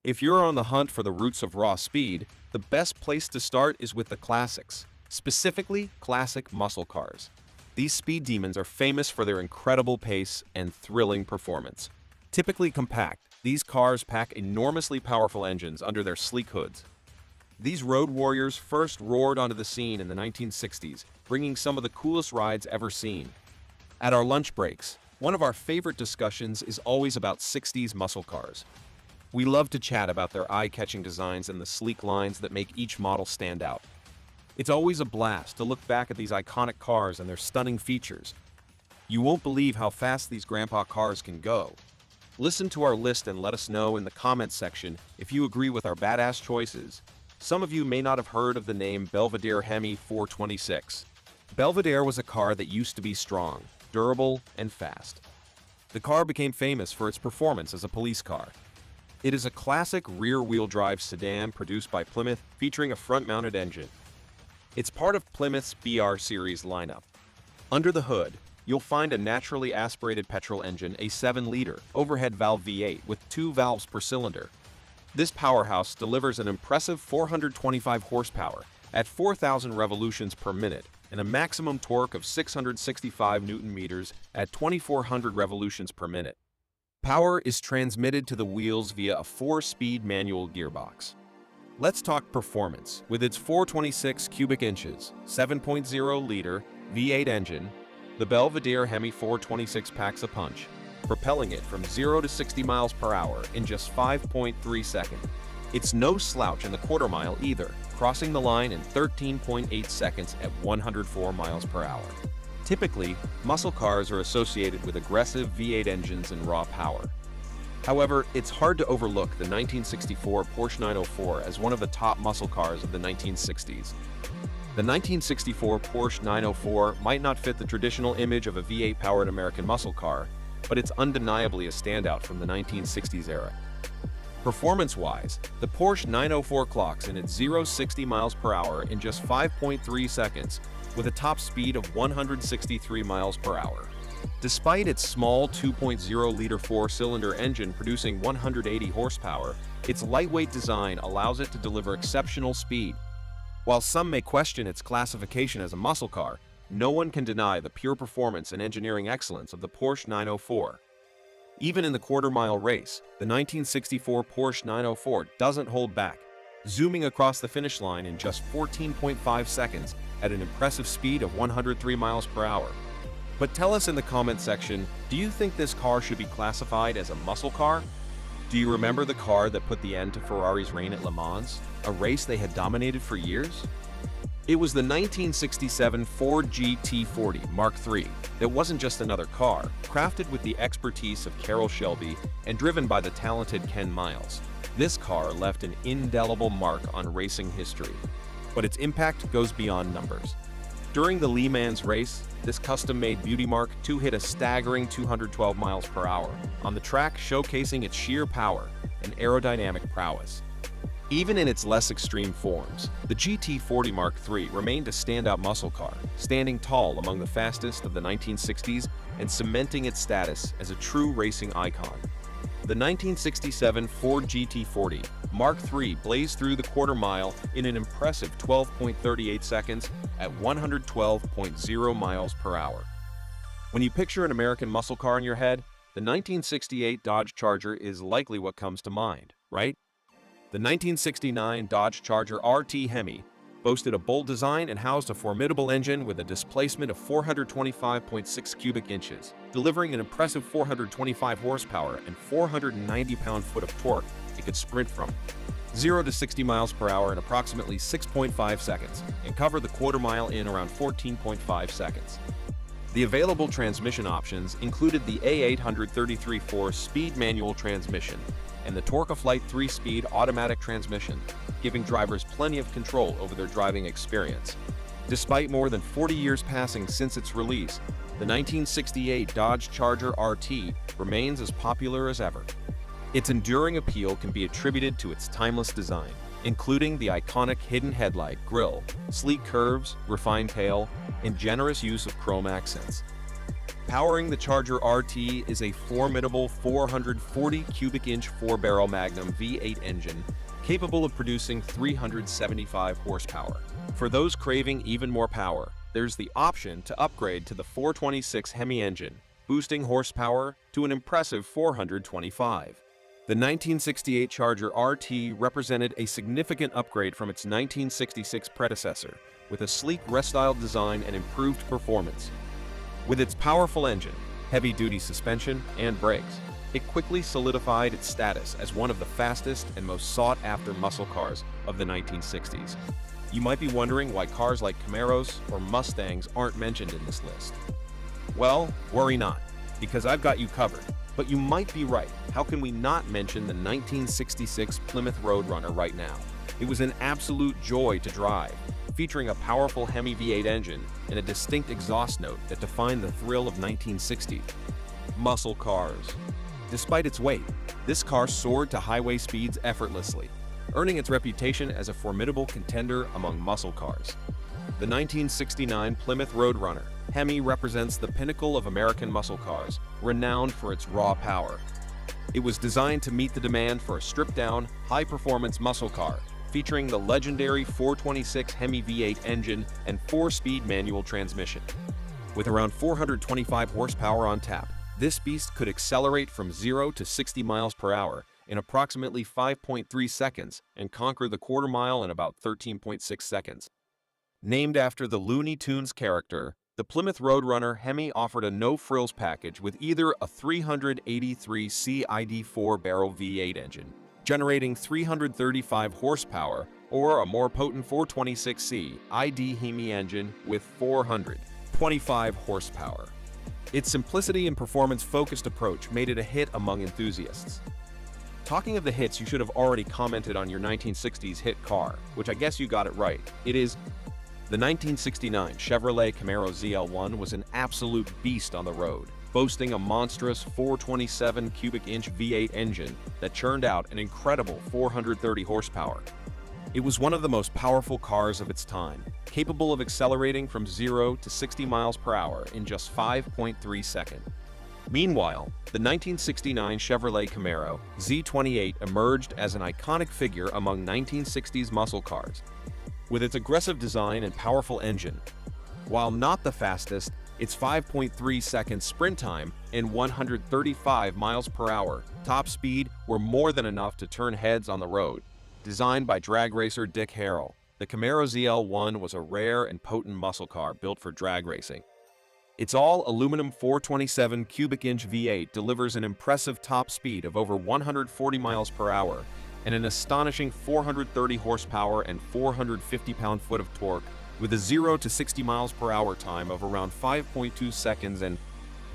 If you're on the hunt for the roots of raw speed, the best place to start is with the classics, specifically classic muscle cars. These speed demons are famous for their incredible pace and thrilling performance. Typically compact, these cars pack enormously powerful engines under their sleek hoods. These road warriors first roared onto the scene in the 1960s, bringing some of the coolest rides ever seen. At our lunch breaks, one of our favorite discussions is always about 60s muscle cars. We love to chat about their eye-catching designs and the sleek lines that make each model stand out. It's always a blast to look back at these iconic cars and their stunning features. You won't believe how fast these grandpa cars can go. Listen to our list and let us know in the comments section if you agree with our badass choices. Some of you may not have heard of the name Belvedere Hemi 426. Belvedere was a car that used to be strong, durable, and fast. The car became famous for its performance as a police car. It is a classic rear-wheel drive sedan produced by Plymouth featuring a front-mounted engine. It's part of Plymouth's BR series lineup. Under the hood, you'll find a naturally aspirated petrol engine, a 7-liter overhead valve V8 with 2 valves per cylinder. This powerhouse delivers an impressive 425 horsepower at 4,000 revolutions per minute and a maximum torque of 665 Nm at 2,400 revolutions per minute. Power is transmitted to the wheels via a 4-speed manual gearbox. Let's talk performance. With its 426 cubic inches, 7.0-liter V8 engine, the Belvedere Hemi 426 packs a punch, propelling it from 0 to 60 miles per hour in just 5.3 seconds. It's no slouch in the quarter mile either, crossing the line in 13.8 seconds at 104 miles per hour. Typically, muscle cars are associated with aggressive V8 engines and raw power. However, it's hard to overlook the 1964 Porsche 904 as one of the top muscle cars of the 1960s. The 1964 Porsche 904 might not fit the traditional image of a V8-powered American muscle car, but it's undeniably a standout from the 1960s era. Performance-wise, the Porsche 904 clocks in its 0-60 miles per hour in just 5.3 seconds, with a top speed of 163 miles per hour. Despite its small 2.0-liter 4-cylinder engine producing 180 horsepower, its lightweight design allows it to deliver exceptional speed. While some may question its classification as a muscle car, no one can deny the pure performance and engineering excellence of the Porsche 904. Even in the quarter-mile race, the 1964 Porsche 904 doesn't hold back, zooming across the finish line in just 14.5 seconds at an impressive speed of 103 miles per hour. But tell us in the comment section, do you think this car should be classified as a muscle car? Do you remember the car that put the end to Ferrari's reign at Le Mans, a race they had dominated for years? It was the 1967 Ford GT40 Mark III that wasn't just another car, crafted with the expertise of Carroll Shelby and driven by the talented Ken Miles. This car left an indelible mark on racing history, but its impact goes beyond numbers. During the Le Mans race, this custom-made beauty Mark II hit a staggering 212 miles per hour on the track, showcasing its sheer power and aerodynamic prowess. Even in its less extreme forms, the GT40 Mark III remained a standout muscle car, standing tall among the fastest of the 1960s and cementing its status as a true racing icon. The 1967 Ford GT40 Mark III blazed through the quarter mile in an impressive 12.38 seconds at 112.0 miles per hour. When you picture an American muscle car in your head, the 1968 Dodge Charger is likely what comes to mind, right? The 1969 Dodge Charger RT Hemi boasted a bold design and housed a formidable engine with a displacement of 425.6 cubic inches, delivering an impressive 425 horsepower and 490 pound-foot of torque it could sprint from 0 to 60 miles per hour in approximately 6.5 seconds and cover the quarter mile in around 14.5 seconds. The available transmission options included the A833 4-speed manual transmission and the Torque-A-Flight 3-speed automatic transmission, giving drivers plenty of control over their driving experience. Despite more than 40 years passing since its release, the 1968 Dodge Charger RT remains as popular as ever. Its enduring appeal can be attributed to its timeless design, including the iconic hidden headlight, grille, sleek curves, refined tail, and generous use of chrome accents. Powering the Charger RT is a formidable 440 cubic inch 4-barrel Magnum V8 engine capable of producing 375 horsepower. For those craving even more power, there's the option to upgrade to the 426 Hemi engine, boosting horsepower to an impressive 425. The 1968 Charger RT represented a significant upgrade from its 1966 predecessor, with a sleek rest-style design and improved performance. With its powerful engine, heavy-duty suspension, and brakes, it quickly solidified its status as one of the fastest and most sought-after muscle cars of the 1960s. You might be wondering why cars like Camaros or Mustangs aren't mentioned in this list. Well, worry not, because I've got you covered. But you might be right. How can we not mention the 1966 Plymouth Road Runner right now? It was an absolute joy to drive, featuring a powerful Hemi V8 engine and a distinct exhaust note that defined the thrill of 1960. Muscle cars. Despite its weight, this car soared to highway speeds effortlessly, earning its reputation as a formidable contender among muscle cars. The 1969 Plymouth Road Runner Hemi represents the pinnacle of American muscle cars, renowned for its raw power. It was designed to meet the demand for a stripped-down, high-performance muscle car, featuring the legendary 426 Hemi V8 engine and 4-speed manual transmission. With around 425 horsepower on tap, this beast could accelerate from 0 to 60 miles per hour in approximately 5.3 seconds and conquer the quarter mile in about 13.6 seconds. Named after the Looney Tunes character, the Plymouth Road Runner Hemi offered a no-frills package with either a 383 CID 4-barrel V8 engine, generating 335 horsepower, or a more potent 426C ID Hemi engine with 425 horsepower. Its simplicity and performance-focused approach made it a hit among enthusiasts. Talking of the hits, you should have already commented on your 1960s hit car, which I guess you got it right. It is the 1969 Chevrolet Camaro ZL1 was an absolute beast on the road, boasting a monstrous 427 cubic inch V8 engine that churned out an incredible 430 horsepower. It was one of the most powerful cars of its time, capable of accelerating from 0 to 60 miles per hour in just 5.3 seconds. Meanwhile, the 1969 Chevrolet Camaro Z28 emerged as an iconic figure among 1960s muscle cars. With its aggressive design and powerful engine, while not the fastest, its 5.3 second sprint time and 135 miles per hour top speed were more than enough to turn heads on the road. Designed by drag racer Dick Harrell, the Camaro ZL1 was a rare and potent muscle car built for drag racing. Its all-aluminum 427 cubic inch V8 delivers an impressive top speed of over 140 miles per hour and an astonishing 430 horsepower and 450 pound-foot of torque, with a 0 to 60 miles per hour time of around 5.2 seconds and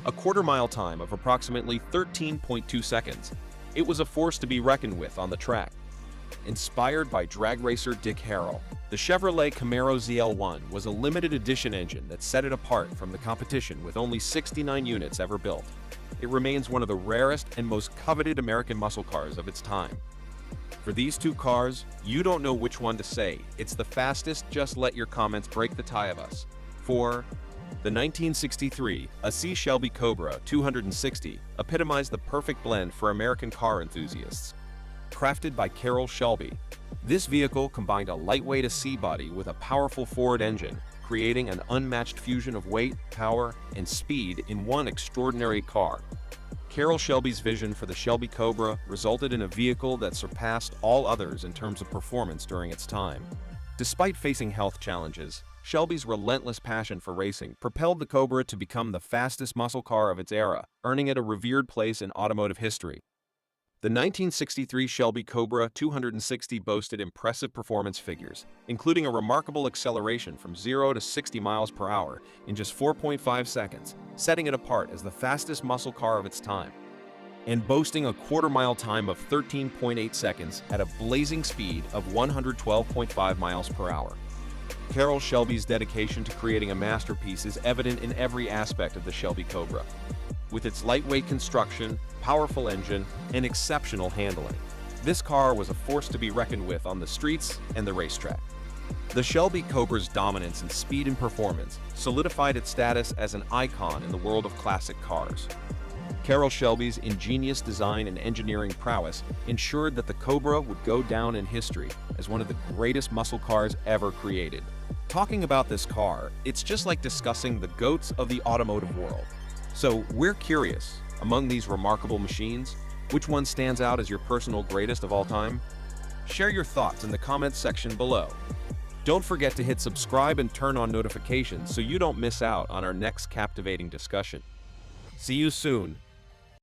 a quarter-mile time of approximately 13.2 seconds. It was a force to be reckoned with on the track. Inspired by drag racer Dick Harrell, the Chevrolet Camaro ZL1 was a limited edition engine that set it apart from the competition with only 69 units ever built. It remains one of the rarest and most coveted American muscle cars of its time. For these two cars, you don't know which one to say. It's the fastest, just let your comments break the tie of us. For the 1963 AC Shelby Cobra 260 epitomized the perfect blend for American car enthusiasts. Crafted by Carroll Shelby, this vehicle combined a lightweight AC body with a powerful Ford engine, creating an unmatched fusion of weight, power, and speed in one extraordinary car. Carroll Shelby's vision for the Shelby Cobra resulted in a vehicle that surpassed all others in terms of performance during its time. Despite facing health challenges, Shelby's relentless passion for racing propelled the Cobra to become the fastest muscle car of its era, earning it a revered place in automotive history. The 1963 Shelby Cobra 260 boasted impressive performance figures, including a remarkable acceleration from 0 to 60 miles per hour in just 4.5 seconds, setting it apart as the fastest muscle car of its time, and boasting a quarter-mile time of 13.8 seconds at a blazing speed of 112.5 miles per hour. Carroll Shelby's dedication to creating a masterpiece is evident in every aspect of the Shelby Cobra. With its lightweight construction, powerful engine, and exceptional handling, this car was a force to be reckoned with on the streets and the racetrack. The Shelby Cobra's dominance in speed and performance solidified its status as an icon in the world of classic cars. Carroll Shelby's ingenious design and engineering prowess ensured that the Cobra would go down in history as one of the greatest muscle cars ever created. Talking about this car, it's just like discussing the GOATs of the automotive world. So we're curious, among these remarkable machines, which one stands out as your personal greatest of all time? Share your thoughts in the comments section below. Don't forget to hit subscribe and turn on notifications so you don't miss out on our next captivating discussion. See you soon.